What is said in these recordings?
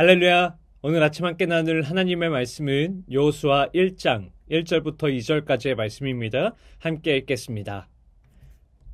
할렐루야! 오늘 아침 함께 나눌 하나님의 말씀은 여호수아 1장 1절부터 2절까지의 말씀입니다. 함께 읽겠습니다.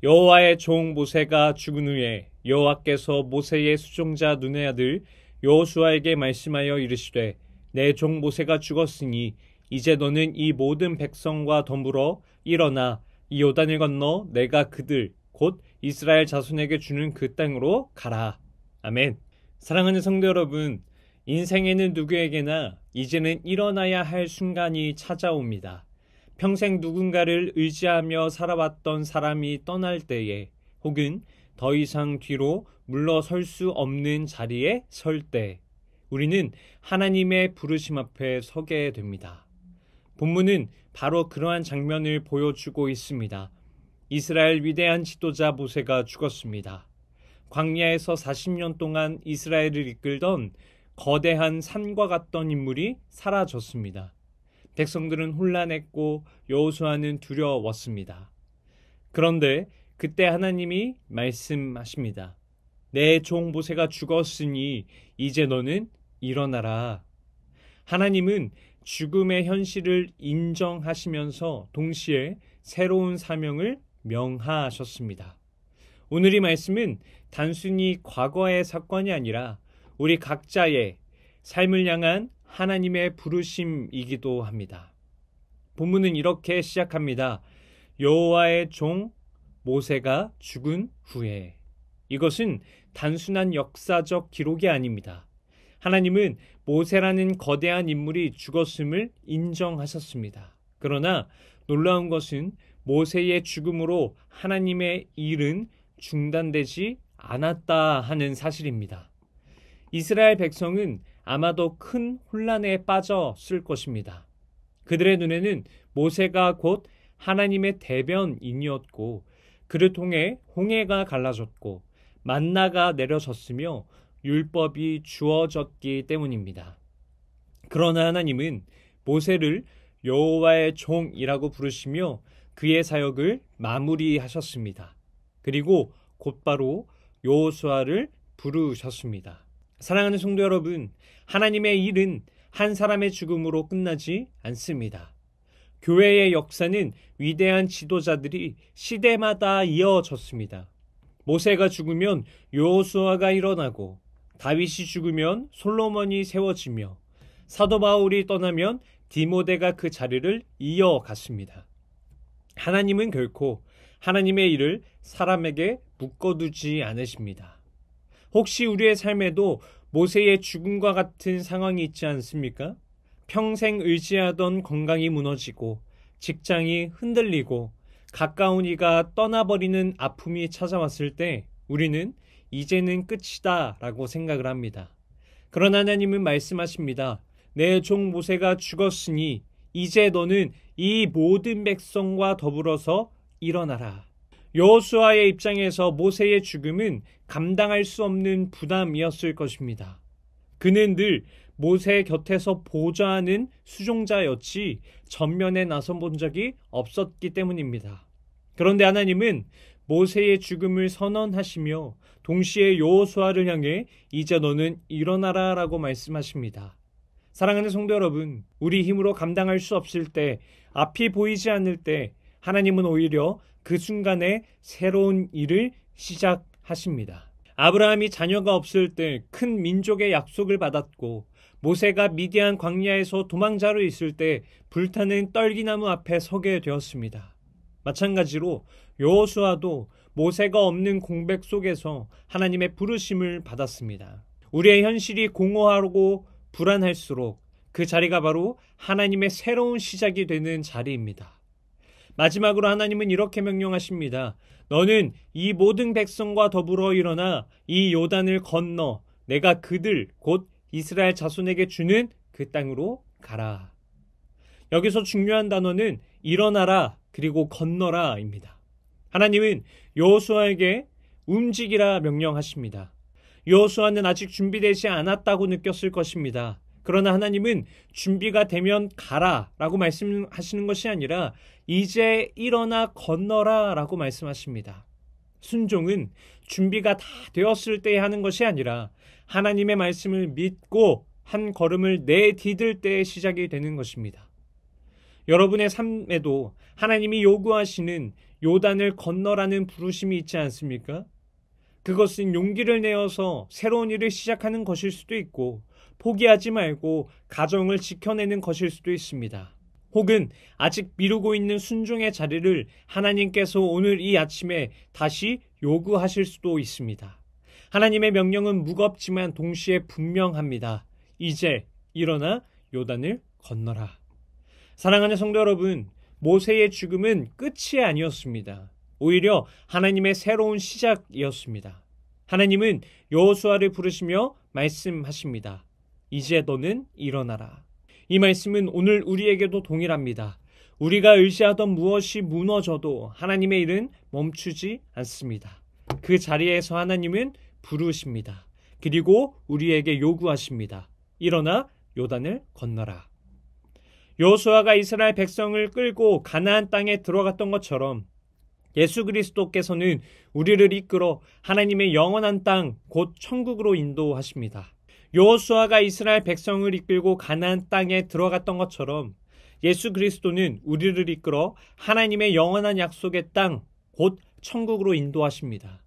여호와의 종 모세가 죽은 후에 여호와께서 모세의 수종자 눈의 아들 여호수아에게 말씀하여 이르시되 내 종 모세가 죽었으니 이제 너는 이 모든 백성과 더불어 일어나 이 요단을 건너 내가 그들 곧 이스라엘 자손에게 주는 그 땅으로 가라. 아멘. 사랑하는 성도 여러분, 인생에는 누구에게나 이제는 일어나야 할 순간이 찾아옵니다. 평생 누군가를 의지하며 살아왔던 사람이 떠날 때에 혹은 더 이상 뒤로 물러설 수 없는 자리에 설 때 우리는 하나님의 부르심 앞에 서게 됩니다. 본문은 바로 그러한 장면을 보여주고 있습니다. 이스라엘 위대한 지도자 모세가 죽었습니다. 광야에서 40년 동안 이스라엘을 이끌던 거대한 산과 같던 인물이 사라졌습니다. 백성들은 혼란했고 여호수아는 두려웠습니다. 그런데 그때 하나님이 말씀하십니다. 내 종 모세가 죽었으니 이제 너는 일어나라. 하나님은 죽음의 현실을 인정하시면서 동시에 새로운 사명을 명하셨습니다. 오늘 이 말씀은 단순히 과거의 사건이 아니라 우리 각자의 삶을 향한 하나님의 부르심이기도 합니다. 본문은 이렇게 시작합니다. 여호와의 종 모세가 죽은 후에. 이것은 단순한 역사적 기록이 아닙니다. 하나님은 모세라는 거대한 인물이 죽었음을 인정하셨습니다. 그러나 놀라운 것은 모세의 죽음으로 하나님의 일은 중단되지 않았다 하는 사실입니다. 이스라엘 백성은 아마도 큰 혼란에 빠졌을 것입니다. 그들의 눈에는 모세가 곧 하나님의 대변인이었고 그를 통해 홍해가 갈라졌고 만나가 내려졌으며 율법이 주어졌기 때문입니다. 그러나 하나님은 모세를 여호와의 종이라고 부르시며 그의 사역을 마무리하셨습니다. 그리고 곧바로 여호수아를 부르셨습니다. 사랑하는 성도 여러분, 하나님의 일은 한 사람의 죽음으로 끝나지 않습니다. 교회의 역사는 위대한 지도자들이 시대마다 이어졌습니다. 모세가 죽으면 여호수아가 일어나고 다윗이 죽으면 솔로몬이 세워지며 사도 바울이 떠나면 디모데가 그 자리를 이어갔습니다. 하나님은 결코 하나님의 일을 사람에게 묶어두지 않으십니다. 혹시 우리의 삶에도 모세의 죽음과 같은 상황이 있지 않습니까? 평생 의지하던 건강이 무너지고 직장이 흔들리고 가까운 이가 떠나버리는 아픔이 찾아왔을 때 우리는 이제는 끝이다 라고 생각을 합니다. 그러나 하나님은 말씀하십니다. 내 종 모세가 죽었으니 이제 너는 이 모든 백성과 더불어서 일어나라. 여호수아의 입장에서 모세의 죽음은 감당할 수 없는 부담이었을 것입니다. 그는 늘 모세 곁에서 보좌하는 수종자였지 전면에 나선 본 적이 없었기 때문입니다. 그런데 하나님은 모세의 죽음을 선언하시며 동시에 여호수아를 향해 이제 너는 일어나라 라고 말씀하십니다. 사랑하는 성도 여러분, 우리 힘으로 감당할 수 없을 때, 앞이 보이지 않을 때 하나님은 오히려 그 순간에 새로운 일을 시작하십니다. 아브라함이 자녀가 없을 때 큰 민족의 약속을 받았고 모세가 미디안 광야에서 도망자로 있을 때 불타는 떨기나무 앞에 서게 되었습니다. 마찬가지로 여호수아도 모세가 없는 공백 속에서 하나님의 부르심을 받았습니다. 우리의 현실이 공허하고 불안할수록 그 자리가 바로 하나님의 새로운 시작이 되는 자리입니다. 마지막으로 하나님은 이렇게 명령하십니다. 너는 이 모든 백성과 더불어 일어나 이 요단을 건너 내가 그들 곧 이스라엘 자손에게 주는 그 땅으로 가라. 여기서 중요한 단어는 일어나라 그리고 건너라입니다. 하나님은 여호수아에게 움직이라 명령하십니다. 여호수아는 아직 준비되지 않았다고 느꼈을 것입니다. 그러나 하나님은 준비가 되면 가라 라고 말씀하시는 것이 아니라 이제 일어나 건너라 라고 말씀하십니다. 순종은 준비가 다 되었을 때 하는 것이 아니라 하나님의 말씀을 믿고 한 걸음을 내디딜 때 시작이 되는 것입니다. 여러분의 삶에도 하나님이 요구하시는 요단을 건너라는 부르심이 있지 않습니까? 그것은 용기를 내어서 새로운 일을 시작하는 것일 수도 있고, 포기하지 말고 가정을 지켜내는 것일 수도 있습니다. 혹은 아직 미루고 있는 순종의 자리를 하나님께서 오늘 이 아침에 다시 요구하실 수도 있습니다. 하나님의 명령은 무겁지만 동시에 분명합니다. 이제 일어나 요단을 건너라. 사랑하는 성도 여러분, 모세의 죽음은 끝이 아니었습니다. 오히려 하나님의 새로운 시작이었습니다. 하나님은 여호수아를 부르시며 말씀하십니다. 이제 너는 일어나라. 이 말씀은 오늘 우리에게도 동일합니다. 우리가 의지하던 무엇이 무너져도 하나님의 일은 멈추지 않습니다. 그 자리에서 하나님은 부르십니다. 그리고 우리에게 요구하십니다. 일어나 요단을 건너라. 여호수아가 이스라엘 백성을 끌고 가나안 땅에 들어갔던 것처럼 예수 그리스도께서는 우리를 이끌어 하나님의 영원한 땅, 곧 천국으로 인도하십니다. 여호수아가 이스라엘 백성을 이끌고 가나안 땅에 들어갔던 것처럼 예수 그리스도는 우리를 이끌어 하나님의 영원한 약속의 땅, 곧 천국으로 인도하십니다.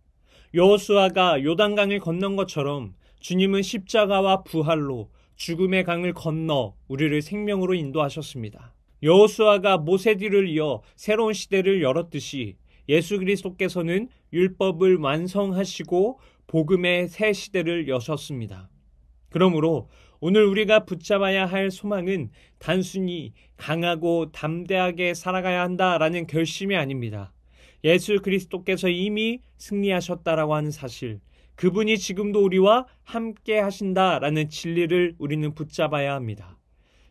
여호수아가 요단강을 건넌 것처럼 주님은 십자가와 부활로 죽음의 강을 건너 우리를 생명으로 인도하셨습니다. 여호수아가 모세 뒤를 이어 새로운 시대를 열었듯이 예수 그리스도께서는 율법을 완성하시고 복음의 새 시대를 여셨습니다. 그러므로 오늘 우리가 붙잡아야 할 소망은 단순히 강하고 담대하게 살아가야 한다라는 결심이 아닙니다. 예수 그리스도께서 이미 승리하셨다라고 하는 사실, 그분이 지금도 우리와 함께 하신다라는 진리를 우리는 붙잡아야 합니다.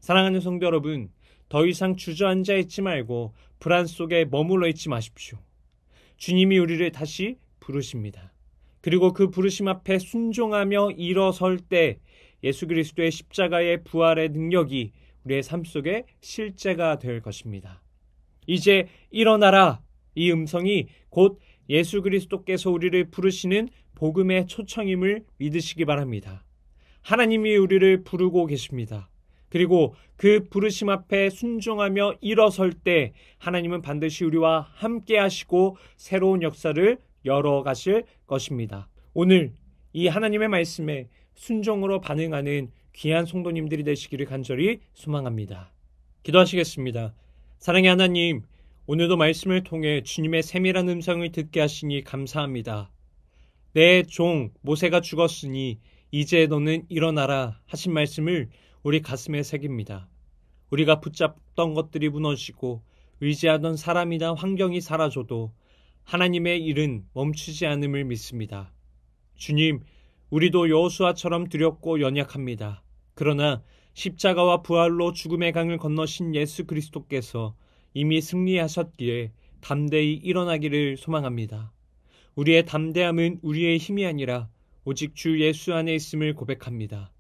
사랑하는 성도 여러분, 더 이상 주저앉아 있지 말고 불안 속에 머물러 있지 마십시오. 주님이 우리를 다시 부르십니다. 그리고 그 부르심 앞에 순종하며 일어설 때 예수 그리스도의 십자가의 부활의 능력이 우리의 삶 속에 실제가 될 것입니다. 이제 일어나라. 이 음성이 곧 예수 그리스도께서 우리를 부르시는 복음의 초청임을 믿으시기 바랍니다. 하나님이 우리를 부르고 계십니다. 그리고 그 부르심 앞에 순종하며 일어설 때 하나님은 반드시 우리와 함께 하시고 새로운 역사를 열어가실 것입니다. 오늘 이 하나님의 말씀에 순종으로 반응하는 귀한 성도님들이 되시기를 간절히 소망합니다. 기도하시겠습니다. 사랑의 하나님, 오늘도 말씀을 통해 주님의 세밀한 음성을 듣게 하시니 감사합니다. 내 종 모세가 죽었으니 이제 너는 일어나라 하신 말씀을 우리 가슴에 새깁니다. 우리가 붙잡던 것들이 무너지고 의지하던 사람이나 환경이 사라져도 하나님의 일은 멈추지 않음을 믿습니다. 주님, 우리도 여호수아처럼 두렵고 연약합니다. 그러나 십자가와 부활로 죽음의 강을 건너신 예수 그리스도께서 이미 승리하셨기에 담대히 일어나기를 소망합니다. 우리의 담대함은 우리의 힘이 아니라 오직 주 예수 안에 있음을 고백합니다.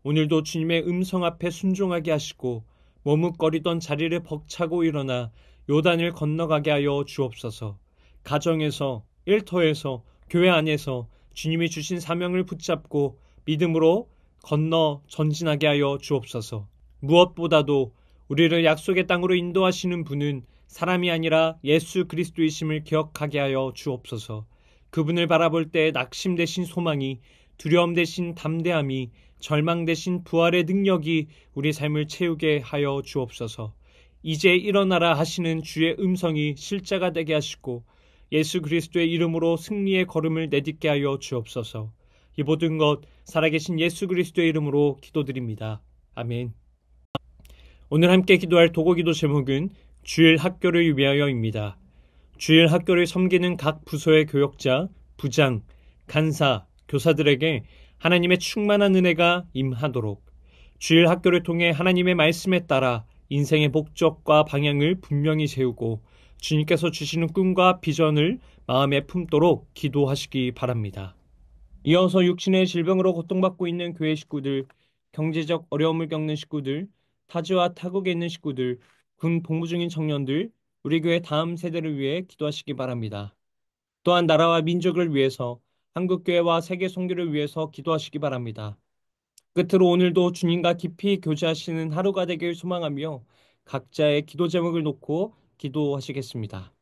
오늘도 주님의 음성 앞에 순종하게 하시고 머뭇거리던 자리를 벅차고 일어나 요단을 건너가게 하여 주옵소서. 가정에서, 일터에서, 교회 안에서 주님이 주신 사명을 붙잡고 믿음으로 건너 전진하게 하여 주옵소서. 무엇보다도 우리를 약속의 땅으로 인도하시는 분은 사람이 아니라 예수 그리스도이심을 기억하게 하여 주옵소서. 그분을 바라볼 때 낙심 대신 소망이, 두려움 대신 담대함이, 절망 대신 부활의 능력이 우리 삶을 채우게 하여 주옵소서. 이제 일어나라 하시는 주의 음성이 실제가 되게 하시고 예수 그리스도의 이름으로 승리의 걸음을 내딛게 하여 주옵소서. 이 모든 것 살아계신 예수 그리스도의 이름으로 기도드립니다. 아멘. 오늘 함께 기도할 도고기도 제목은 주일 학교를 위하여입니다. 주일 학교를 섬기는 각 부서의 교역자, 부장, 간사, 교사들에게 하나님의 충만한 은혜가 임하도록 주일 학교를 통해 하나님의 말씀에 따라 인생의 목적과 방향을 분명히 세우고 주님께서 주시는 꿈과 비전을 마음에 품도록 기도하시기 바랍니다. 이어서 육신의 질병으로 고통받고 있는 교회 식구들, 경제적 어려움을 겪는 식구들, 타지와 타국에 있는 식구들, 군 복무 중인 청년들, 우리 교회 다음 세대를 위해 기도하시기 바랍니다. 또한 나라와 민족을 위해서 한국교회와 세계 선교를 위해서 기도하시기 바랍니다. 끝으로 오늘도 주님과 깊이 교제하시는 하루가 되길 소망하며 각자의 기도 제목을 놓고 기도하시겠습니다.